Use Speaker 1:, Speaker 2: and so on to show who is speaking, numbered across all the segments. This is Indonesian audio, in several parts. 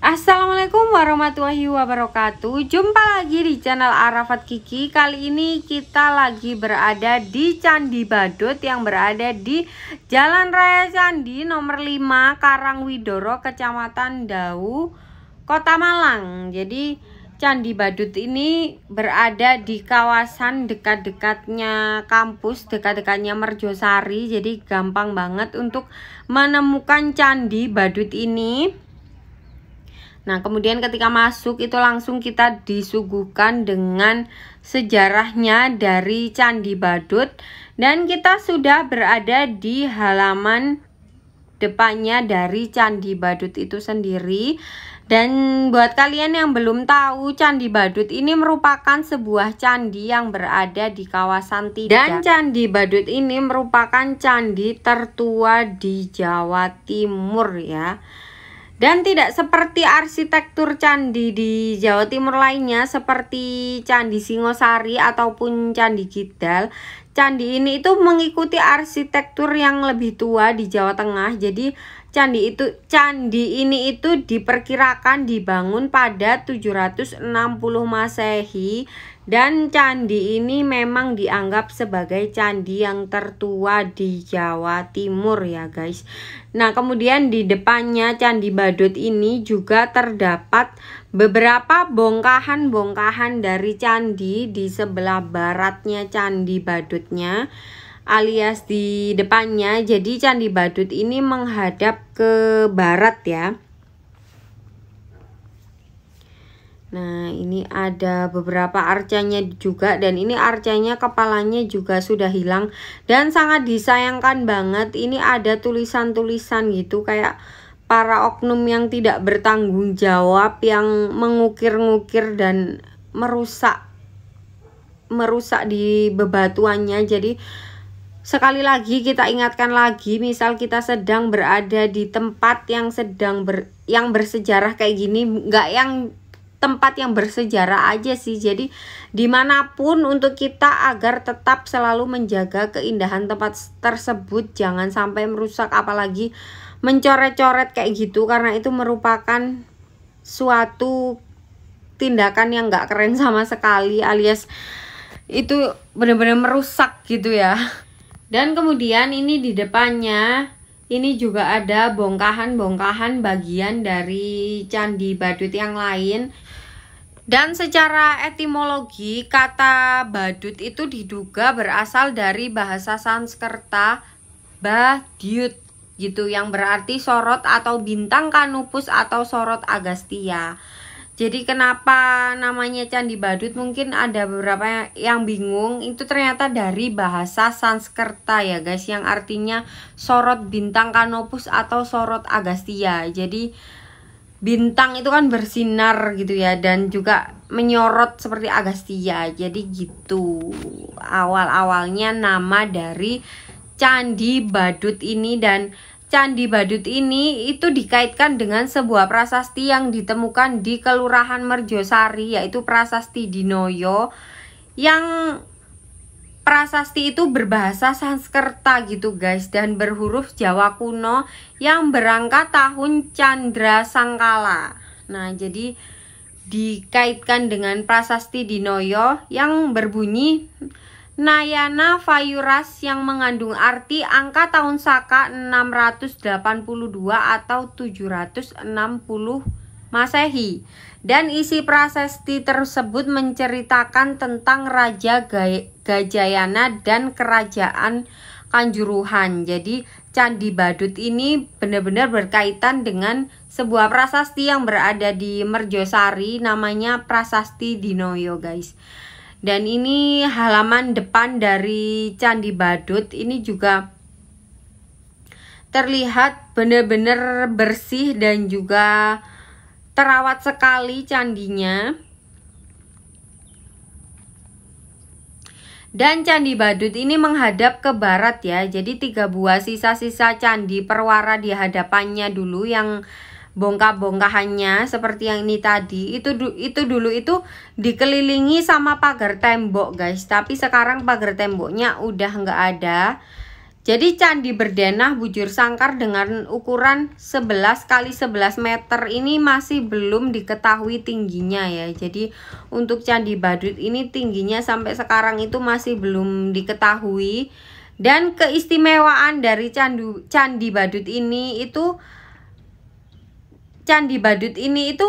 Speaker 1: Assalamualaikum warahmatullahi wabarakatuh. Jumpa lagi di channel Arafat Kiki. Kali ini kita lagi berada di Candi Badut yang berada di Jalan Raya Candi nomor 5 Karangwidoro, Kecamatan Dau, Kota Malang. Jadi Candi Badut ini berada di kawasan dekat-dekatnya kampus, dekat-dekatnya Merjosari. Jadi gampang banget untuk menemukan Candi Badut ini. Nah, kemudian ketika masuk itu langsung kita disuguhkan dengan sejarahnya dari Candi Badut. Dan kita sudah berada di halaman depannya dari Candi Badut itu sendiri. Dan buat kalian yang belum tahu, Candi Badut ini merupakan sebuah candi yang berada di kawasan Tidak. Dan Candi Badut ini merupakan candi tertua di Jawa Timur ya. Dan tidak seperti arsitektur candi di Jawa Timur lainnya seperti Candi Singosari ataupun Candi Kidal. Candi ini itu mengikuti arsitektur yang lebih tua di Jawa Tengah. Jadi candi ini itu diperkirakan dibangun pada 760 Masehi. Dan candi ini memang dianggap sebagai candi yang tertua di Jawa Timur ya guys. Nah, kemudian di depannya Candi Badut ini juga terdapat beberapa bongkahan-bongkahan dari candi di sebelah baratnya Candi Badutnya, alias di depannya. Jadi Candi Badut ini menghadap ke barat ya. Nah, ini ada beberapa arcanya juga, dan ini arcanya kepalanya juga sudah hilang dan sangat disayangkan banget. Ini ada tulisan-tulisan gitu kayak para oknum yang tidak bertanggung jawab yang mengukir-ngukir dan merusak di bebatuannya. Jadi sekali lagi kita ingatkan lagi, misal kita sedang berada di tempat yang yang bersejarah kayak gini, nggak yang tempat yang bersejarah aja sih, jadi dimanapun untuk kita agar tetap selalu menjaga keindahan tempat tersebut, jangan sampai merusak apalagi mencoret-coret kayak gitu, karena itu merupakan suatu tindakan yang gak keren sama sekali, alias itu benar-benar merusak gitu ya. Dan kemudian ini di depannya ini juga ada bongkahan-bongkahan bagian dari Candi Badut yang lain. Dan secara etimologi, kata badut itu diduga berasal dari bahasa Sanskerta badyut gitu, yang berarti sorot atau bintang Kanopus atau sorot Agastya. Jadi kenapa namanya Candi Badut, mungkin ada beberapa yang bingung, itu ternyata dari bahasa Sanskerta ya guys, yang artinya sorot bintang Kanopus atau sorot Agastya. Jadi bintang itu kan bersinar gitu ya, dan juga menyorot seperti Agastya. Jadi gitu awal-awalnya nama dari Candi Badut ini. Dan Candi Badut ini itu dikaitkan dengan sebuah prasasti yang ditemukan di Kelurahan Merjosari, yaitu Prasasti Dinoyo, yang prasasti itu berbahasa Sanskerta gitu guys, dan berhuruf Jawa kuno yang berangka tahun Candra Sangkala. Nah, jadi dikaitkan dengan prasasti Dinoyo yang berbunyi Nayana Fayuras, yang mengandung arti angka tahun Saka 682 atau 760 Masehi. Dan isi prasasti tersebut menceritakan tentang Raja Gajayana dan Kerajaan Kanjuruhan. Jadi Candi Badut ini benar-benar berkaitan dengan sebuah prasasti yang berada di Merjosari, namanya Prasasti Dinoyo guys. Dan ini halaman depan dari Candi Badut ini juga terlihat benar-benar bersih dan juga terawat sekali candinya. Dan Candi Badut ini menghadap ke barat ya. Jadi 3 buah sisa-sisa candi perwara di hadapannya dulu, yang bongkah-bongkahannya seperti yang ini tadi. Itu dulu itu dikelilingi sama pagar tembok guys. Tapi sekarang pagar temboknya udah nggak ada. Jadi Candi Berdenah Bujur Sangkar dengan ukuran 11 kali 11 meter ini masih belum diketahui tingginya ya. Jadi untuk Candi Badut ini tingginya sampai sekarang itu masih belum diketahui. Dan keistimewaan dari Candi Badut ini itu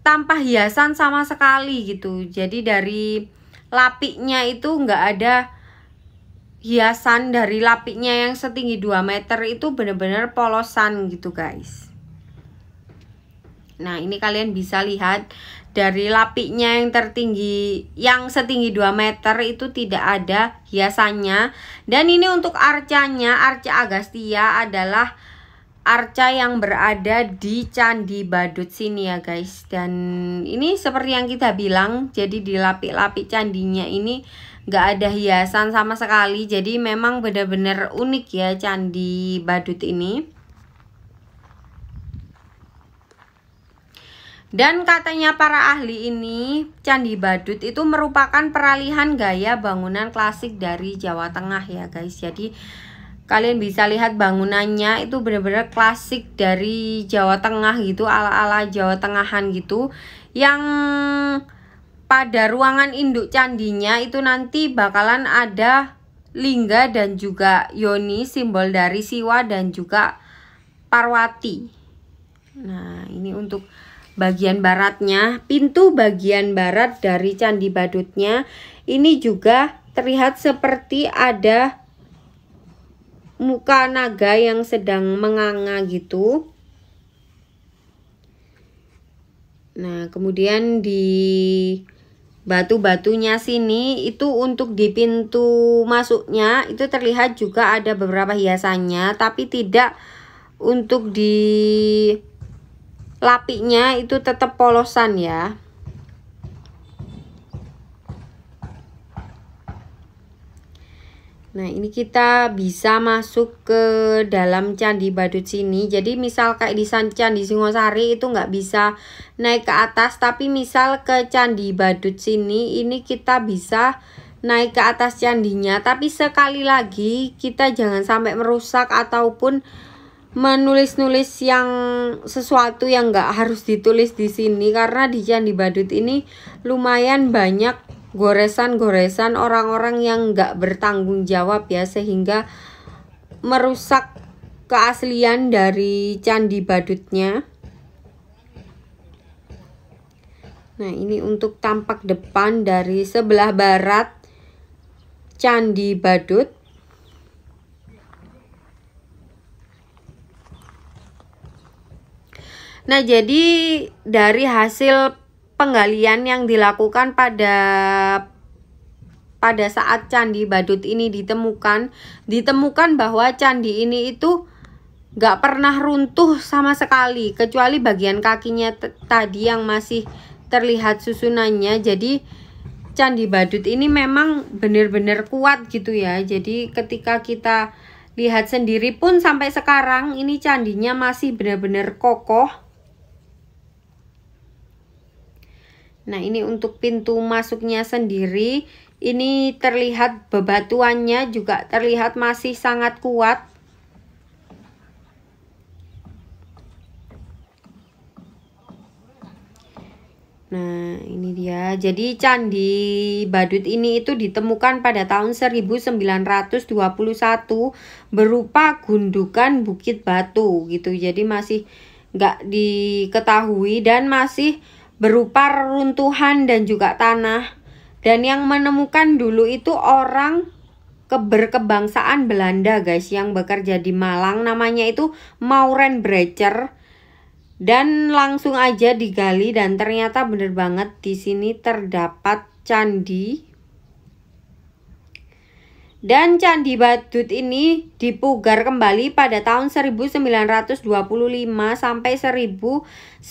Speaker 1: tanpa hiasan sama sekali gitu. Jadi dari lapiknya itu nggak ada hiasan, dari lapiknya yang setinggi 2 meter itu bener-bener polosan gitu guys. Nah ini kalian bisa lihat dari lapiknya yang tertinggi, yang setinggi 2 meter itu tidak ada hiasannya. Dan ini untuk arcanya, arca Agastya adalah arca yang berada di Candi Badut sini ya guys. Dan ini seperti yang kita bilang, jadi di lapik-lapik candinya ini nggak ada hiasan sama sekali. Jadi memang benar-benar unik ya Candi Badut ini. Dan katanya para ahli ini, Candi Badut itu merupakan peralihan gaya bangunan klasik dari Jawa Tengah ya guys. Jadi kalian bisa lihat bangunannya itu benar-benar klasik dari Jawa Tengah gitu, ala-ala Jawa Tengahan gitu. Yang pada ruangan induk candinya itu nanti bakalan ada lingga dan juga yoni, simbol dari Siwa dan juga Parwati. Nah ini untuk bagian baratnya, pintu bagian barat dari Candi Badutnya ini juga terlihat seperti ada muka naga yang sedang menganga gitu. Nah kemudian di batu-batunya sini itu untuk di pintu masuknya itu terlihat juga ada beberapa hiasannya, tapi tidak untuk di lapiknya, itu tetap polosan ya. Nah ini kita bisa masuk ke dalam Candi Badut sini. Jadi misal kayak di Candi Singosari itu nggak bisa naik ke atas, tapi misal ke Candi Badut sini ini kita bisa naik ke atas candinya. Tapi sekali lagi kita jangan sampai merusak ataupun menulis-nulis yang sesuatu yang nggak harus ditulis di sini, karena di Candi Badut ini lumayan banyak goresan-goresan orang-orang yang nggak bertanggung jawab ya, sehingga merusak keaslian dari Candi Badutnya. Nah ini untuk tampak depan dari sebelah barat Candi Badut. Nah jadi dari hasil penggalian yang dilakukan pada saat Candi Badut ini ditemukan bahwa candi ini itu nggak pernah runtuh sama sekali, kecuali bagian kakinya tadi yang masih terlihat susunannya. Jadi Candi Badut ini memang benar-benar kuat gitu ya. Jadi ketika kita lihat sendiri pun sampai sekarang ini candinya masih benar-benar kokoh. Nah ini untuk pintu masuknya sendiri, ini terlihat bebatuannya juga terlihat masih sangat kuat. Nah ini dia, jadi Candi Badut ini itu ditemukan pada tahun 1921 berupa gundukan bukit batu gitu. Jadi masih nggak diketahui dan masih berupa reruntuhan dan juga tanah. Dan yang menemukan dulu itu orang berkebangsaan Belanda guys, yang bekerja di Malang, namanya itu Mauren Brecher. Dan langsung aja digali dan ternyata bener banget di sini terdapat candi. Dan Candi Badut ini dipugar kembali pada tahun 1925 sampai 1927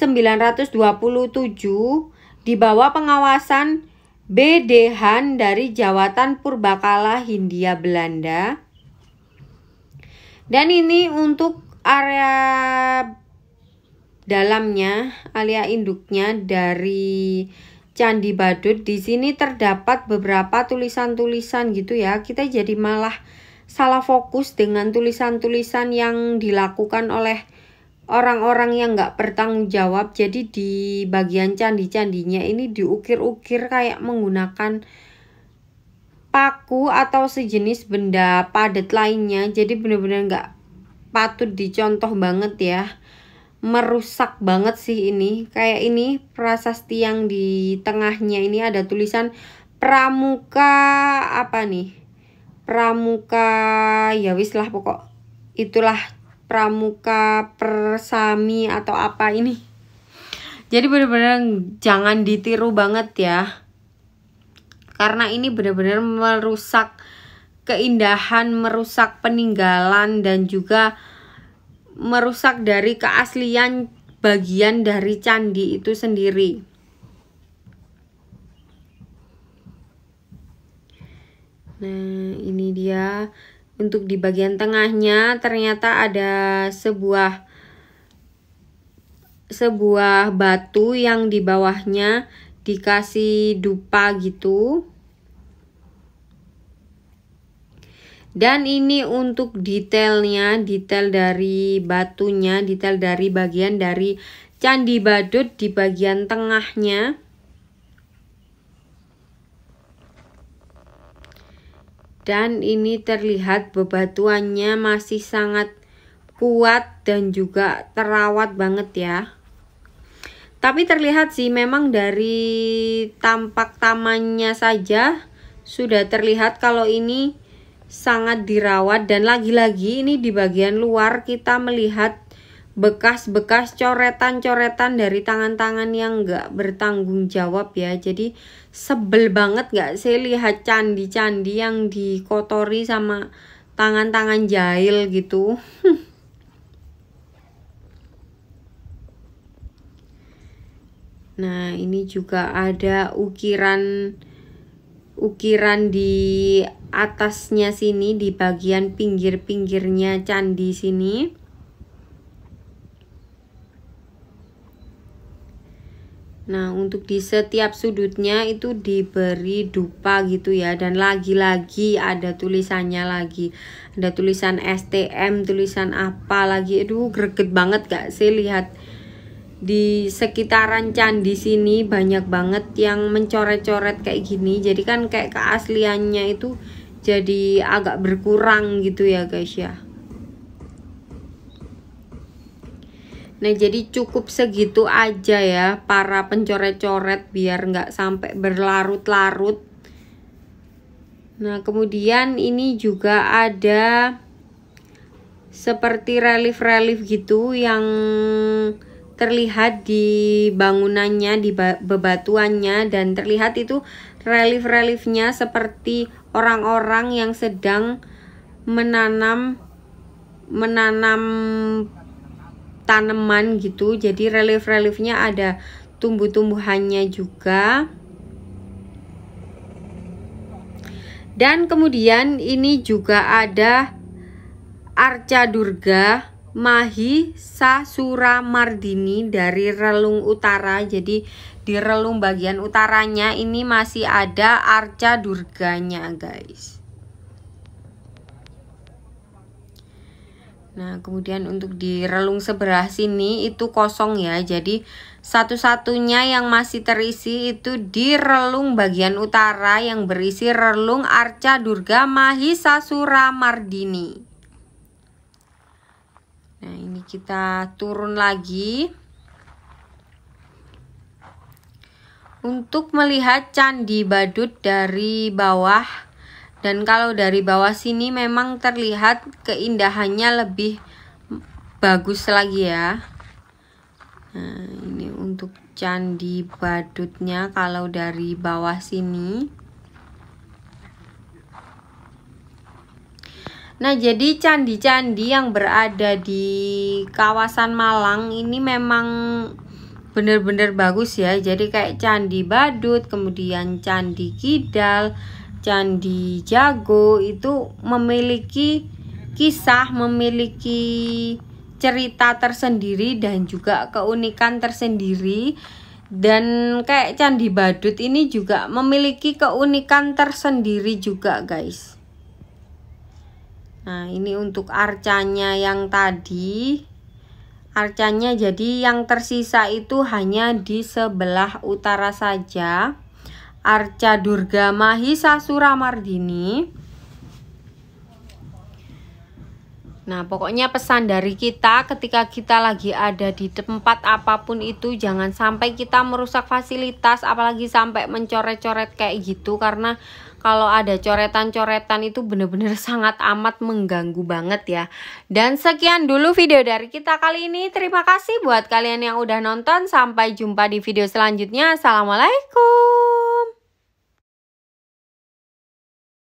Speaker 1: di bawah pengawasan B.D. Han dari Jawatan Purbakala Hindia Belanda. Dan ini untuk area dalamnya, area induknya dari Candi Badut. Di sini terdapat beberapa tulisan-tulisan gitu ya. Kita jadi malah salah fokus dengan tulisan-tulisan yang dilakukan oleh orang-orang yang nggak bertanggung jawab. Jadi di bagian candi-candinya ini diukir-ukir kayak menggunakan paku atau sejenis benda padat lainnya. Jadi bener-bener nggak patut dicontoh banget ya. Merusak banget sih ini. Kayak ini prasasti yang di tengahnya ini ada tulisan Pramuka apa nih? Pramuka ya wis lah pokok itulah, Pramuka Persami atau apa ini. Jadi bener-bener jangan ditiru banget ya. Karena ini bener-bener merusak keindahan, merusak peninggalan, dan juga merusak dari keaslian bagian dari candi itu sendiri. Nah, ini dia untuk di bagian tengahnya ternyata ada sebuah batu yang di bawahnya dikasih dupa gitu. Dan ini untuk detailnya, detail dari batunya, detail dari bagian dari Candi Badut di bagian tengahnya. Dan ini terlihat bebatuannya masih sangat kuat dan juga terawat banget ya. Tapi terlihat sih memang dari tampak tamannya saja sudah terlihat kalau ini sangat dirawat. Dan lagi-lagi ini di bagian luar kita melihat bekas-bekas coretan-coretan dari tangan-tangan yang nggak bertanggung jawab ya. Jadi sebel banget nggak sih lihat candi-candi yang dikotori sama tangan-tangan jahil gitu. Nah, ini juga ada ukiran di atasnya sini, di bagian pinggir-pinggirnya candi sini. Nah, untuk di setiap sudutnya itu diberi dupa gitu ya. Dan lagi-lagi ada tulisannya lagi. Ada tulisan STM, tulisan apa lagi. Aduh, greget banget gak sih lihat di sekitaran candi sini banyak banget yang mencoret-coret kayak gini. Jadi kan kayak keasliannya itu jadi agak berkurang gitu ya guys ya. Nah, jadi cukup segitu aja ya para pencoret-coret biar nggak sampai berlarut-larut. Nah, kemudian ini juga ada seperti relief-relief gitu yang terlihat di bangunannya, di bebatuannya, dan terlihat itu relief-reliefnya seperti orang-orang yang sedang menanam tanaman gitu. Jadi relief-reliefnya ada tumbuh-tumbuhannya juga. Dan kemudian ini juga ada Arca Durga Mahisasuramardini dari relung utara. Jadi di relung bagian utaranya ini masih ada Arca Durganya guys. Nah, kemudian untuk di relung sebelah sini itu kosong ya. Jadi satu-satunya yang masih terisi itu di relung bagian utara yang berisi relung Arca Durga Mahisasuramardini. Nah, ini kita turun lagi untuk melihat Candi Badut dari bawah. Dan kalau dari bawah sini memang terlihat keindahannya lebih bagus lagi ya. Nah, ini untuk Candi Badutnya kalau dari bawah sini. Nah, jadi candi-candi yang berada di kawasan Malang ini memang benar-benar bagus ya. Jadi kayak Candi Badut, kemudian Candi Kidal, Candi Jago itu memiliki kisah, memiliki cerita tersendiri dan juga keunikan tersendiri. Dan kayak Candi Badut ini juga memiliki keunikan tersendiri juga guys. Nah, ini untuk arcanya yang tadi. Arcanya jadi yang tersisa itu hanya di sebelah utara saja. Arca Durga Mahisasura Mardini. Nah, pokoknya pesan dari kita ketika kita lagi ada di tempat apapun itu, jangan sampai kita merusak fasilitas, apalagi sampai mencoret-coret kayak gitu, karena kalau ada coretan-coretan itu bener-bener sangat amat mengganggu banget ya. Dan sekian dulu video dari kita kali ini. Terima kasih buat kalian yang udah nonton. Sampai jumpa di video selanjutnya. Assalamualaikum.